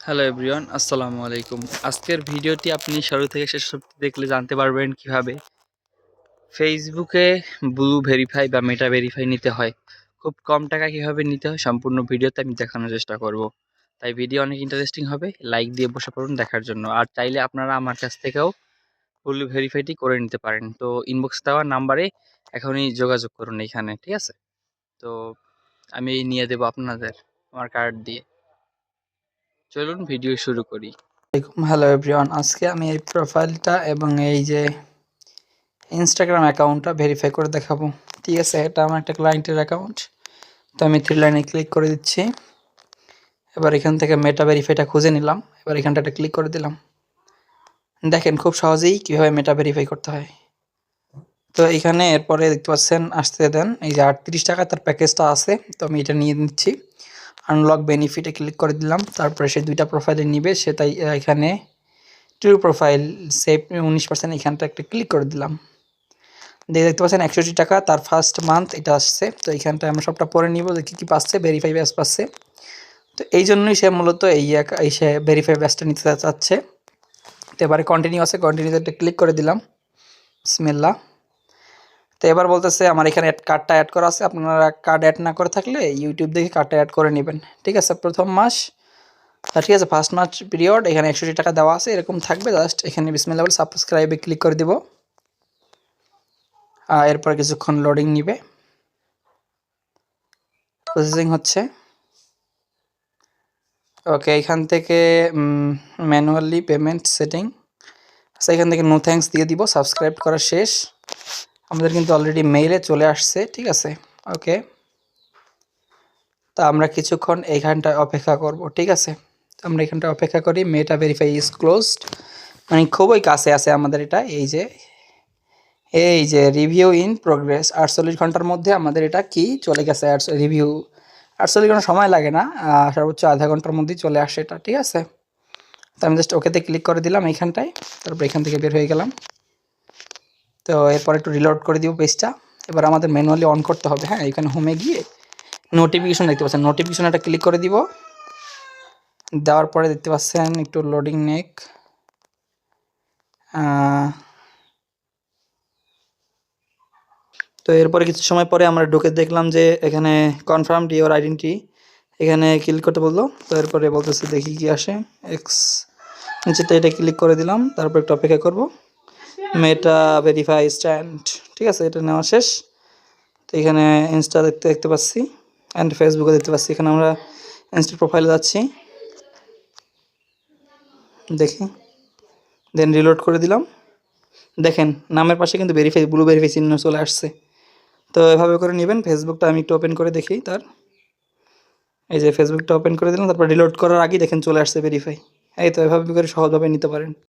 Hello everyone, আসসালামু আলাইকুম। আজকের ভিডিওটি আপনি শুরু থেকে শেষ অবধি দেখলে জানতে পারবেন কিভাবে ফেসবুকে ব্লু ভেরিফাই বা মেটা ভেরিফাই নিতে হয়। খুব কম টাকায় কিভাবে নিতে হয় সম্পূর্ণ ভিডিওতে আমি দেখানোর চেষ্টা করব। তাই ভিডিও অনেক ইন্টারেস্টিং হবে, লাইক দিয়ে বসে পড়ুন দেখার জন্য। আর চাইলে আপনারা আমার কাছ থেকেও ব্লু ভেরিফাইটি করে নিতে পারেন। তো ইনবক্স দেওয়া নাম্বারে এখনই যোগাযোগ করুন এইখানে, ঠিক আছে? তো আমি নিয়ে দেবো আপনাদের আমার কার্ড দিয়ে। চলুন ভিডিও শুরু করি। হ্যালো এভরিওয়ান, আজকে আমি এই প্রোফাইলটা এবং এই যে ইনস্টাগ্রাম অ্যাকাউন্টটা ভেরিফাই করে দেখাবো। ঠিক আছে, এটা আমার একটা ক্লায়েন্টের অ্যাকাউন্ট। তো আমি থ্রি লাইনে ক্লিক করে দিচ্ছি। এবার এখান থেকে মেটা ভেরিফাইটা খুঁজে নিলাম। এবার এখানটাতে ক্লিক করে দিলাম। দেখেন খুব সহজেই কীভাবে মেটা ভেরিফাই করতে হয়। তো এখানে এরপরে দেখতে পাচ্ছেন, আসতে দেন, এই যে 38 টাকা তার প্যাকেজটা আছে। তো আমি এটা নিয়ে নিচ্ছি। আনলক বেনিফিটে ক্লিক করে দিলাম। তারপরে সে দুইটা প্রোফাইলে নিবে, সে তাই এখানে ট্রু প্রোফাইল সেভ 19% এখানটা একটা ক্লিক করে দিলাম। দেখতে পাচ্ছেন 61 টাকা তার ফার্স্ট মান্থ এটা আসছে। তো এইখানটা আমরা সবটা পরে নিব যে কী কী পাচ্ছে, ভেরিফাই ব্যাচ পাচ্ছে। তো এই জন্যই সে মূলত এই সে ভেরিফাই ব্যাচটা নিতে চাচ্ছে। তো এবারে কন্টিনিউ আছে, কন্টিনিউতে ক্লিক করে দিলাম। বিসমিল্লাহ। তো এবার বলতেছে আমার এখানে কার্ডটা অ্যাড করা আছে। আপনারা কার্ড অ্যাড না করে থাকলে ইউটিউব দেখে কার্ডটা অ্যাড করে নেবেন। ঠিক আছে, প্রথম মাস, ঠিক আছে, ফার্স্ট মাস পিরিয়ড এখানে 61 টাকা দেওয়া আছে, এরকম থাকবে। জাস্ট এখানে বিসমিল্লাহ বলে সাবস্ক্রাইবে ক্লিক করে দিব। এরপর কিছুক্ষণ লোডিং নিবে, প্রসেসিং হচ্ছে। ওকে, এখান থেকে ম্যানুয়ালি পেমেন্ট সেটিং, আচ্ছা এখান থেকে নো থ্যাঙ্কস দিয়ে দিব। সাবস্ক্রাইব করা শেষ, আমাদের কিন্তু অলরেডি মেইলে চলে আসছে। ঠিক আছে, ওকে। তা আমরা কিছুক্ষণ এইখানটায় অপেক্ষা করব। ঠিক আছে, তো আমরা এখানটায় অপেক্ষা করি। মেটা ভেরিফাই ইজ ক্লোজড, মানে খুবই কাছে আছে আমাদের এটা। এই যে রিভিউ ইন প্রোগ্রেস, 48 ঘন্টার মধ্যে আমাদের এটা কি চলে গেছে। রিভিউ 48 ঘন্টা সময় লাগে না, সর্বোচ্চ আধা ঘন্টার মধ্যেই চলে আসে এটা। ঠিক আছে, তো আমি জাস্ট ওকেতে ক্লিক করে দিলাম এইখানটায়। তারপর এখান থেকে বের হয়ে গেলাম। তো এরপর একটু রিলোড করে দিব পেজটা। এবার আমাদের ম্যানুয়ালি অন করতে হবে। হ্যাঁ, এখানে হোমে গিয়ে নোটিফিকেশন দেখতে পাচ্ছেন, নোটিফিকেশন একটা ক্লিক করে দিব। দেওয়ার পরে দেখতে পাচ্ছেন একটু লোডিং নেক। তো এরপরে কিছু সময় পরে আমরা ঢুকে দেখলাম যে এখানে কনফার্মড ইওর আইডেন্টি, এখানে ক্লিক করতে বললো। তো এরপরে বলতেছে দেখি কি আসে। এক্স নিচেটা এটা ক্লিক করে দিলাম। তারপর একটু অপেক্ষা করবো। মেটা ভেরিফাই স্ট্যান্ড, ঠিক আছে, এটা নেওয়া শেষ। তো এখানে ইনস্টা দেখতে পাচ্ছি অ্যান্ড ফেসবুকে দেখতে পাচ্ছি। এখানে আমরা ইনস্টা প্রোফাইলে যাচ্ছি, দেখি, দেন রিলোড করে দিলাম। দেখেন নামের পাশে কিন্তু ভেরিফাই, ব্লু ভেরিফাই চিহ্ন চলে আসছে। তো এভাবে করে নেবেন। ফেসবুকটা আমি একটু ওপেন করে দেখি তার, এই যে ফেসবুকটা ওপেন করে দিলাম। তারপর রিলোড করার আগেই দেখেন চলে আসছে ভেরিফাই। এই তো এভাবে করে সহজভাবে নিতে পারেন।